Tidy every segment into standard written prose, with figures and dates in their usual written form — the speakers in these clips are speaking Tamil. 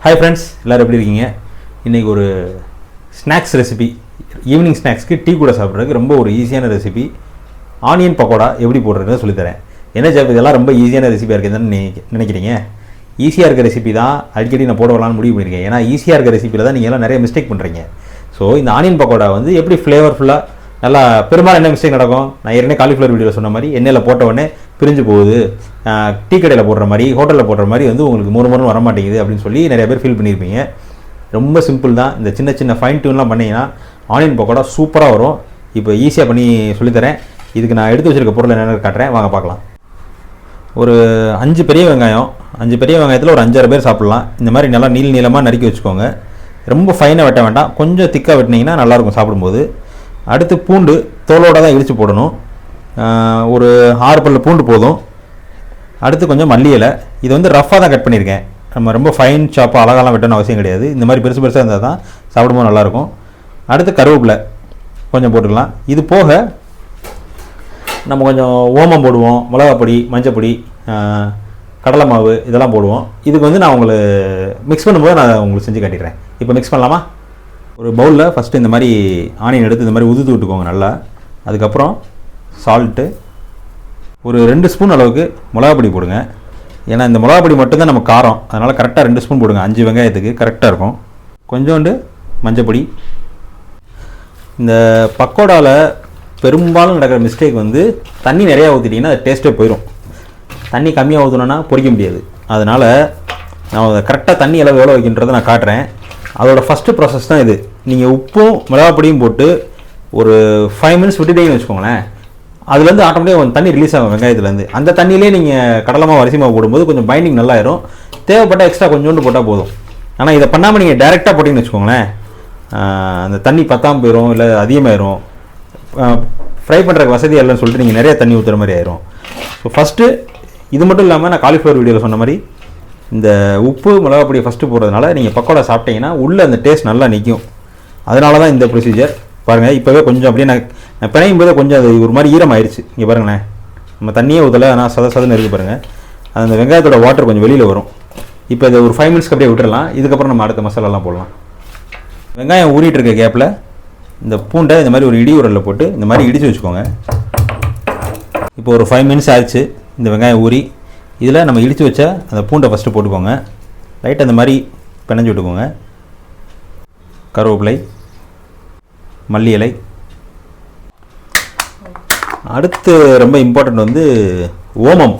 Hi friends, எல்லாரும் எப்படி இருக்கீங்க? இன்னைக்கு ஒரு ஸ்நாக்ஸ் ரெசிபி, ஈவினிங் ஸ்நாக்ஸ்க்கு டீ கூட சாப்பிட்றதுக்கு ரொம்ப ஒரு ஈஸியான ரெசிபி ஆனியன் பக்கோடா எப்படி போடுறதுன்னு சொல்லித்தரேன். என்ன ஜாப் இதெல்லாம் ரொம்ப ஈஸியான ரெசிபியாக இருக்குதுன்னு நினைக்கிறீங்க? ஈஸியாக இருக்க ரெசிபி தான் அடிக்கடி நான் போடலாம்னு முடிவு பண்ணியிருக்கேன். ஏன்னா ஈஸியாக இருக்க ரெசிபியில் தான் நீங்கள் எல்லாம் நிறைய மிஸ்டேக் பண்ணுறீங்க. ஸோ இந்த ஆனியன் பக்கோடா வந்து எப்படி ஃப்ளேவர்ஃபுல்லாக நல்லா பெரும்பாலும் என்ன மிஸ்டேக் நடக்கும்? நான் ஏற்கனவே காலிஃப்ளவர் வீடியோவில் சொன்ன மாதிரி எண்ணெயில் போட்ட உடனே பிரிஞ்சு போகுது, டீ கடையில் போடுற மாதிரி ஹோட்டலில் போடுற மாதிரி வந்து உங்களுக்கு மொறு வர மாட்டேங்குது அப்படின்னு சொல்லி நிறைய பேர் ஃபீல் பண்ணியிருப்பீங்க. ரொம்ப சிம்பிள் தான். இந்த சின்ன சின்ன ஃபைன் டியூன்லாம் பண்ணிங்கன்னா ஆனியன் பக்கோடா சூப்பராக வரும். இப்போ ஈஸியாக பண்ணி சொல்லித்தரேன். இதுக்கு நான் எடுத்து வச்சுருக்க பொருள் என்னென்னு காட்டுறேன், வாங்க பார்க்கலாம். ஒரு 5 பெரிய வெங்காயம், 5 பெரிய வெங்காயத்தில் ஒரு 5-6 பேர் சாப்பிட்லாம். இந்த மாதிரி நல்லா நீளமாக நறுக்கி வச்சுக்கோங்க. ரொம்ப ஃபைனாக வெட்ட வேண்டாம், கொஞ்சம் திக்காக வெட்டினீங்கன்னா நல்லாயிருக்கும் சாப்பிடும்போது. அடுத்து பூண்டு தோலோடு தான் இடித்து போடணும். ஒரு 6 பல்லு பூண்டு போதும். அடுத்து கொஞ்சம் மல்லி இலை. இது வந்து ரஃப்பாக தான் கட் பண்ணியிருக்கேன். நம்ம ரொம்ப ஃபைன் சாப்பாக அழகாலாம் வெட்டணும் அவசியம் கிடையாது. இந்த மாதிரி பெருசு பெருசாக இருந்தால் தான் சாப்பிடும்போது நல்லாயிருக்கும். அடுத்து கருவேப்பிலை கொஞ்சம் போட்டுக்கலாம். இது போக நம்ம கொஞ்சம் ஓமம் போடுவோம், மிளகாப்பொடி, மஞ்சப்பொடி, கடலை மாவு இதெல்லாம் போடுவோம். இதுக்கு வந்து நான் உங்களுக்கு மிக்ஸ் பண்ணும்போது நான் உங்களுக்கு செஞ்சு காட்டிடுறேன். இப்போ மிக்ஸ் பண்ணலாமா? ஒரு பவுலில் ஃபஸ்ட்டு இந்த மாதிரி ஆனியன் எடுத்து இந்த மாதிரி உதுத்து விட்டுக்கோங்க நல்லா. அதுக்கப்புறம் சால்ட்டு, ஒரு 2 ஸ்பூன் அளவுக்கு மிளகாப்பொடி போடுங்க. ஏன்னா இந்த மிளகாப்பொடி மட்டும்தான் நம்ம காரம், அதனால் கரெக்டாக 2 ஸ்பூன் போடுங்க. 5 வெங்காயத்துக்கு கரெக்டாக இருக்கும். கொஞ்சோண்டு மஞ்சப்பொடி. இந்த பக்கோடாவில் பெரும்பாலும் நடக்கிற மிஸ்டேக் வந்து தண்ணி நிறையா ஊற்றிட்டிங்கன்னா அது டேஸ்ட்டே போயிடும். தண்ணி கம்மியாக ஊற்றணுன்னா பொரிக்க முடியாது. அதனால் நான் கரெக்டாக தண்ணி அளவு எவ்வளோ வைக்கின்றதை நான் காட்டுறேன். அதோட ஃபஸ்ட்டு ப்ராசஸ் தான் இது. நீங்கள் உப்பும் மிளகாப்பொடியும் போட்டு ஒரு 5 மினிட்ஸ் விட்டுட்டீங்கன்னு வச்சுக்கோங்களேன், அதுலேருந்து ஆட்டோமேட்டிக்காக தண்ணி ரிலீஸ் ஆகும் வெங்காயத்துலேருந்து. அந்த தண்ணியிலே நீங்கள் கடலை மாவு, அரிசி மாவு போடும்போது கொஞ்சம் பைண்டிங் நல்லாயிரும். தேவைப்பட்டால் எக்ஸ்ட்ரா கொஞ்சோண்டு போட்டால் போதும். ஆனால் இதை பண்ணாமல் நீங்கள் டேரெக்டாக போட்டிங்கன்னு வச்சுக்கோங்களேன், அந்த தண்ணி பத்தாமல் போயிடும், இல்லை அதிகமாகிடும். ஃப்ரை பண்ணுறதுக்கு வசதியாக இல்லைன்னு சொல்லிட்டு நீங்கள் நிறைய தண்ணி ஊற்றுற மாதிரி ஆயிரும். ஸோ ஃபஸ்ட்டு இது மட்டும் இல்லாமல் நான் காலிஃப்ளவர் வீடியோவில் சொன்ன மாதிரி இந்த உப்பு மிளகாப்பொடியை ஃபஸ்ட்டு போடுறதுனால நீங்கள் பக்கோடா சாப்பிட்டீங்கன்னா உள்ளே அந்த டேஸ்ட் நல்லா நிற்கும். அதனால தான் இந்த ப்ரொசீஜர். பாருங்கள், இப்போவே கொஞ்சம் அப்படியே நான் பிணையும் போதே கொஞ்சம் அது ஒரு மாதிரி ஈரம் ஆயிடுச்சு. இங்கே பாருங்களேன், நம்ம தண்ணியே ஊற்றலை, ஆனால் சதன்னு இருக்குது பாருங்கள். அந்த வெங்காயத்தோட வாட்டர் கொஞ்சம் வெளியில் வரும். இப்போ இதை ஒரு 5 மினிட்ஸ்க்கு அப்படியே விட்டுடலாம். இதுக்கப்புறம் நம்ம அடுத்த மசாலாலாம் போடலாம். வெங்காயம் ஊறிட்டு இருக்க கேப்பில் இந்த பூண்டை இந்த மாதிரி ஒரு இடி உரலில் போட்டு இந்த மாதிரி இடித்து வச்சுக்கோங்க. இப்போ ஒரு 5 மினிட்ஸ் ஆயிடுச்சு இந்த வெங்காயம் ஊறி. இதில் நம்ம இடித்து வச்ச அந்த பூண்டை ஃபஸ்ட்டு போட்டுக்கோங்க. லைட்டாக அந்த மாதிரி பிணைஞ்சு விட்டுக்கோங்க. கருவேப்பிலை, மல்லி இலை. அடுத்து ரொம்ப இம்பார்ட்டண்ட் வந்து ஓமம்.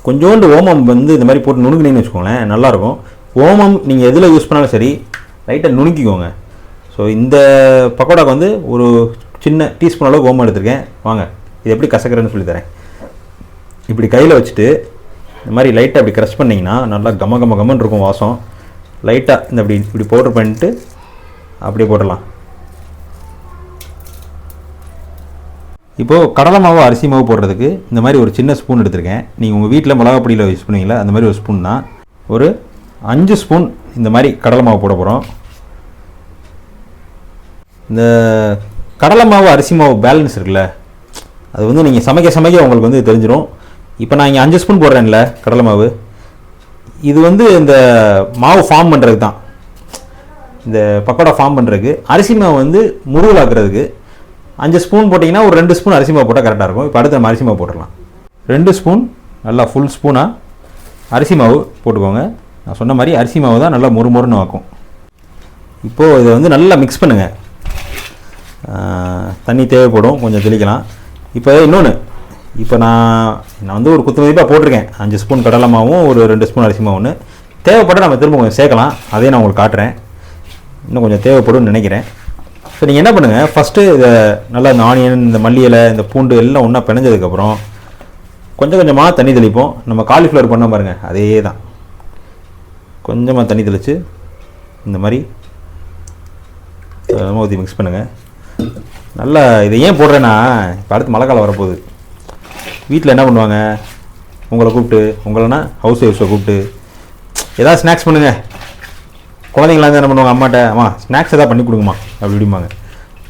கொஞ்சோண்டு ஓமம் வந்து இந்த மாதிரி போட்டு நுணுக்குனீங்கன்னு வச்சுக்கோங்களேன், நல்லாயிருக்கும். ஓமம் நீங்கள் எதில் யூஸ் பண்ணாலும் சரி, லைட்டாக நுணுக்கிக்கோங்க. ஸோ இந்த பக்கோடாக்கு வந்து ஒரு சின்ன டீஸ்பூன் அளவுக்கு ஓமம் எடுத்துருக்கேன். வாங்க இது எப்படி கசக்கிறேன்னு சொல்லித்தரேன். இப்படி கையில் வச்சுட்டு இந்த மாதிரி லைட்டாக இப்படி க்ரஷ் பண்ணிங்கன்னா நல்லா கமன்னு இருக்கும் வாசம். லைட்டாக இந்த இப்படி பவுடர் பண்ணிட்டு அப்படியே போடலாம். இப்போது கடலை மாவு, அரிசி மாவு போடுறதுக்கு இந்த மாதிரி ஒரு சின்ன ஸ்பூன் எடுத்திருக்கேன். நீங்கள் உங்கள் வீட்டில் மிளகாப்பொடியில் யூஸ் பண்ணுவீங்களா, அந்த மாதிரி ஒரு ஸ்பூன் தான். ஒரு 5 ஸ்பூன் இந்த மாதிரி கடலை மாவு போட போகிறோம். இந்த கடலை மாவு, அரிசி மாவு பேலன்ஸ் இருக்குல்ல, அது வந்து நீங்கள் சமைக்க உங்களுக்கு வந்து தெரிஞ்சிடும். இப்போ நான் இங்கே 5 ஸ்பூன் போடுறேன்ல கடலை மாவு, இது வந்து இந்த மாவு ஃபார்ம் பண்ணுறதுக்கு தான், இந்த பக்கோடா ஃபார்ம் பண்ணுறதுக்கு. அரிசி மாவு வந்து முருகலாக்குறதுக்கு. 5 ஸ்பூன் போட்டிங்கன்னா ஒரு 2 ஸ்பூன் அரிசி மாவு போட்டால் கரெக்டாக இருக்கும். இப்போ அடுத்து நம்ம அரிசி மாவு போட்டுடலாம். 2 ஸ்பூன் நல்லா ஃபுல் ஸ்பூனாக அரிசி மாவு போட்டுக்கோங்க. நான் சொன்ன மாதிரி அரிசி மாவு தான் நல்லா மொறுன்னு ஆக்கும். இப்போது இதை வந்து நல்லா மிக்ஸ் பண்ணுங்கள். தண்ணி தேவைப்படும், கொஞ்சம் தெளிக்கலாம். இப்போ இன்னொன்று, இப்போ நான் வந்து ஒரு குத்து மதிப்பாக போட்டிருக்கேன். 5 ஸ்பூன் கடலை மாவும் ஒரு 2 ஸ்பூன் அரிசி மாவுன்னு. தேவைப்பட்டால் நம்ம திரும்ப கொஞ்சம் சேர்க்கலாம். அதே நான் உங்களுக்கு காட்டுறேன். இன்னும் கொஞ்சம் தேவைப்படும்னு நினைக்கிறேன். ஸோ நீங்கள் என்ன பண்ணுங்கள், ஃபஸ்ட்டு இதை நல்லா இந்த ஆனியன், இந்த மல்லி இலை, இந்த பூண்டு எல்லாம் ஒன்றா பிணைஞ்சதுக்கப்புறம் கொஞ்சமாக தண்ணி தெளிப்போம். நம்ம காலிஃப்ளவர் பண்ண பாருங்கள், அதே தான். கொஞ்சமாக தண்ணி தெளித்து இந்த மாதிரி ஊற்றி மிக்ஸ் பண்ணுங்கள். நல்லா இதை ஏன் போடுறேன்னா, இப்போ அடுத்து மழை காலம் வரப்போகுது. வீட்டில் என்ன பண்ணுவாங்க, உங்களை கூப்பிட்டு, உங்களன்னா ஹவுஸ் ஒய்ஃப்ஸை கூப்பிட்டு எதாவது ஸ்நாக்ஸ் பண்ணுங்கள். குழந்தைங்களாம் என்ன பண்ணுவாங்க, அம்மாட்ட அம்மா ஸ்நாக்ஸ் எதாவது பண்ணி கொடுங்கம்மா அப்படிம்பாங்க.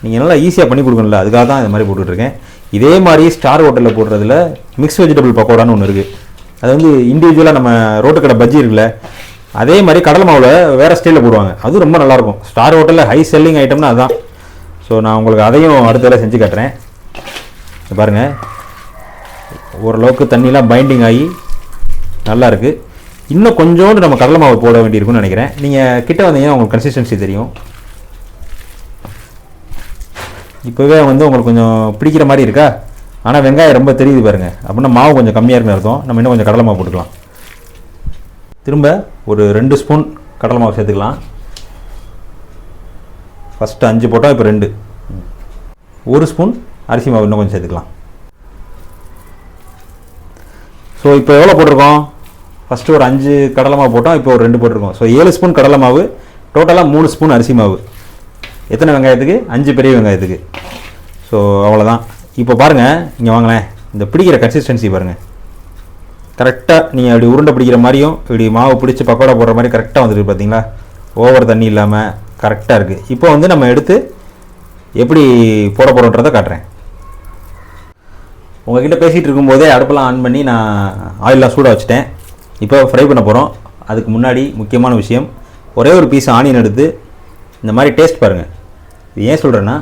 நீங்கள் நல்லா ஈஸியாக பண்ணி கொடுக்கணும்ல, அதுக்காக தான் இந்த மாதிரி போட்டுட்ருக்கேன். இதே மாதிரி ஸ்டார் ஹோட்டலில் போடுறதுல மிக்ஸ் வெஜிடபிள் பக்கோடான்னு ஒன்று இருக்குது. அது வந்து இண்டிவிஜுவலாக நம்ம ரோட்டு கடை பஜ்ஜி இருக்குல்ல, அதே மாதிரி கடலை மாவில் வேறு ஸ்டைலில் போடுவாங்க, அது ரொம்ப நல்லாயிருக்கும். ஸ்டார் ஹோட்டலில் ஹை செல்லிங் ஐட்டம்னா அதுதான். ஸோ நான் உங்களுக்கு அதையும் அடுத்த வேலை செஞ்சு காட்டுறேன். பாருங்கள், ஓரளவுக்கு தண்ணிலாம் பைண்டிங் ஆகி நல்லா இருக்குது. இன்னும் கொஞ்சோண்டு நம்ம கடலை மாவு போட வேண்டியிருக்குன்னு நினைக்கிறேன். நீங்கள் கிட்ட வந்தீங்கன்னா உங்களுக்கு கன்சிஸ்டன்சி தெரியும். இப்போவே வந்து உங்களுக்கு கொஞ்சம் பிடிக்கிற மாதிரி இருக்கா, ஆனால் வெங்காயம் ரொம்ப தெரியுது பாருங்கள். அப்படின்னா மாவு கொஞ்சம் கம்மியாக இருக்குன்னு அர்த்தம். நம்ம இன்னும் கொஞ்சம் கடலை மாவு போட்டுக்கலாம். திரும்ப ஒரு 2 ஸ்பூன் கடலை மாவு சேர்த்துக்கலாம். ஃபஸ்ட்டு 5 போட்டோம், இப்போ 2. 1 ஸ்பூன் அரிசி மாவு இன்னும் கொஞ்சம் சேர்த்துக்கலாம். ஸோ இப்போ எவ்வளோ போட்டிருக்கோம்? ஃபஸ்ட்டு ஒரு 5 கடலை மாவு போட்டோம், இப்போ ஒரு 2 போட்டிருக்கோம். ஸோ 7 ஸ்பூன் கடலை மாவு, டோட்டலாக 3 ஸ்பூன் அரிசி மாவு. எத்தனை வெங்காயத்துக்கு? 5 பெரிய வெங்காயத்துக்கு. ஸோ அவ்வளோதான். இப்போ பாருங்கள், இங்கே வாங்களேன், இந்த பிடிக்கிற கன்சிஸ்டன்சி பாருங்கள். கரெக்டாக நீங்கள் அப்படி உருண்டை பிடிக்கிற மாதிரியும் இப்படி மாவு பிடிச்சி பக்கோடா போடுற மாதிரி கரெக்டாக வந்துருக்கு பார்த்தீங்களா? ஓவர் தண்ணி இல்லாமல் கரெக்டாக இருக்குது. இப்போ வந்து நம்ம எடுத்து எப்படி போட போகிறோன்றதை காட்டுறேன். உங்கள்கிட்ட பேசிகிட்டு இருக்கும்போதே அடுப்பெல்லாம் ஆன் பண்ணி நான் ஆயிலெலாம் சூடாக வச்சுட்டேன். இப்போ ஃப்ரை பண்ண போகிறோம். அதுக்கு முன்னாடி முக்கியமான விஷயம், ஒரே ஒரு பீஸ் ஆனியன் எடுத்து இந்த மாதிரி டேஸ்ட் பாருங்கள். இது ஏன் சொல்கிறேன்னா,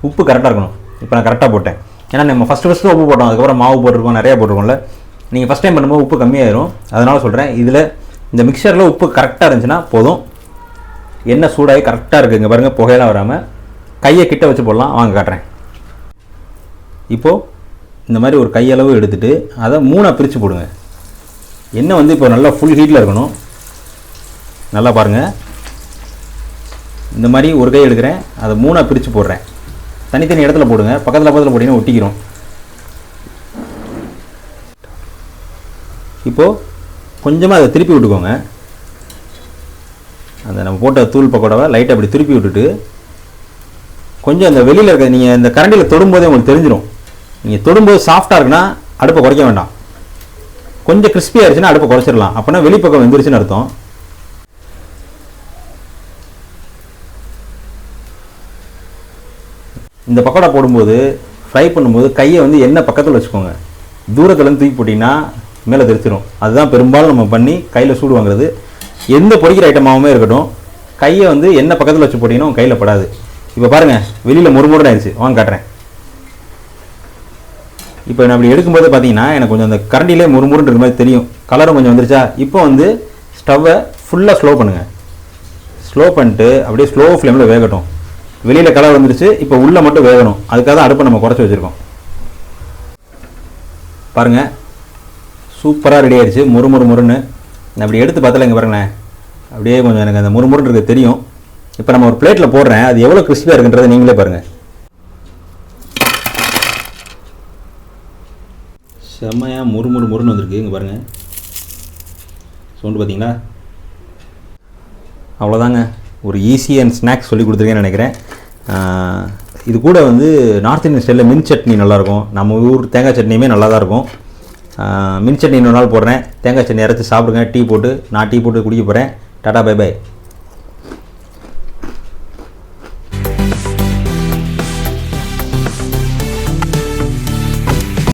உப்பு கரெக்டாக இருக்கணும். இப்போ நான் கரெக்டாக போட்டேன். ஏன்னா நம்ம ஃபஸ்ட்டு உப்பு போட்டோம், அதுக்கப்புறம் மாவு போட்டிருக்கோம், நிறையா போட்டிருக்கோம்ல. நீங்கள் ஃபஸ்ட் டைம் பண்ணும்போது உப்பு கம்மியாயிரும். அதனால் சொல்கிறேன், இதில் இந்த மிக்சரில் உப்பு கரெக்டாக இருந்துச்சுன்னா போதும். எண்ணெய் சூடாகி கரெக்டாக இருக்குது. இங்கே பாருங்கள், புகையெல்லாம் வராமல். கையை கிட்ட வச்சு போடலாம். வாங்க காட்டுறேன். இப்போது இந்த மாதிரி ஒரு கையளவு எடுத்துகிட்டு அதை 3ஆக பிரித்து போடுங்க. எண்ணெய் வந்து இப்போ நல்லா ஃபுல் ஹீட்டில் இருக்கணும். நல்லா பாருங்கள், இந்த மாதிரி ஒரு கை எடுக்கிறேன், அதை 3ஆக பிரித்து போடுறேன். தனித்தனி இடத்துல போடுங்க, பக்கத்தில் போட்டிங்கன்னா ஒட்டிக்கிறோம். இப்போது கொஞ்சமாக அதை திருப்பி விட்டுக்கோங்க. அந்த நம்ம போட்ட தூள் பக்கோடாவை லைட்டாக அப்படி திருப்பி விட்டுட்டு, கொஞ்சம் அந்த வெளியில் இருக்க நீங்கள் இந்த கரண்டியில் தொடும்போதே உங்களுக்கு தெரிஞ்சிடும். நீங்கள் தொடும்போது சாஃப்டாக இருக்குன்னா அடுப்பை குறைக்க வேண்டாம். கொஞ்சம் கிறிஸ்பியாக இருந்துச்சுன்னா அடுப்பை குறைச்சிடலாம். அப்போனா வெளிப்பக்கம் வெந்துருச்சுன்னு அர்த்தம். இந்த பக்கோடா போடும்போது, ஃப்ரை பண்ணும்போது கையை வந்து எண்ணெய் பக்கத்தில் வச்சுக்கோங்க. தூரத்துலேருந்து தூக்கி போட்டிங்கன்னா மேலே தெரிச்சிடும். அதுதான் பெரும்பாலும் நம்ம பண்ணி கையில் சூடு வாங்குறது. எந்த பொரிக்கிற ஐட்டமாகவுமே இருக்கட்டும், கையை வந்து எண்ணெய் பக்கத்தில் வச்சு போட்டிங்கன்னா உங்கள் கையில் படாது. இப்போ பாருங்கள், வெளியில் முறுமுறுன்னு ஆயிடுச்சு. வாங்க காட்டுறேன். இப்போ நான் அப்படி எடுக்கும்போது பார்த்தீங்கன்னா எனக்கு கொஞ்சம் அந்த கரண்டிலே முறுமுறுன்னு இருக்கிற மாதிரி தெரியும். கலரும் கொஞ்சம் வந்துருச்சா? இப்போ வந்து ஸ்டவ்வை ஃபுல்லாக ஸ்லோ பண்ணுங்கள். ஸ்லோ பண்ணிட்டு அப்படியே ஸ்லோ ஃப்ளேமில் வேகட்டும். வெளியில் கலர் வந்துருச்சு, இப்போ உள்ளே மட்டும் வேகணும். அதுக்காக தான் அடுப்பை நம்ம குறைச்சி வச்சுருக்கோம். பாருங்கள், சூப்பராக ரெடி ஆகிடுச்சு. முறுமுறுன்னு நான் அப்படி எடுத்து பார்த்தால இங்கே பாருங்களேன், அப்படியே கொஞ்சம் எனக்கு அந்த முறுமுறுன்னு இருக்குது தெரியும். இப்போ நம்ம ஒரு பிளேட்டில் போடுறேன், அது எவ்வளோ கிறிஸ்பியாக இருக்குன்றதை நீங்களே பாருங்கள். செம்மையாக முறுமுறுன்னு வந்திருக்கு. இங்கே பாருங்கள், சவுண்டு பார்த்தீங்களா? அவ்வளோதாங்க, ஒரு ஈஸி அண்ட் ஸ்நாக்ஸ் சொல்லி கொடுத்துருக்கேன்னு நினைக்கிறேன். இது கூட வந்து நார்த் இந்தியன் ஸ்டைலில் மின் சட்னி நல்லாயிருக்கும். நம்ம ஊர் தேங்காய் சட்னியுமே நல்லா தான் இருக்கும். மின் சட்னி இன்னொரு நாள் போடுறேன். தேங்காய் சட்னி அரைச்சி சாப்பிடுங்க. டீ போட்டு, நான் டீ போட்டு குடிக்க போகிறேன். Tata, bye by.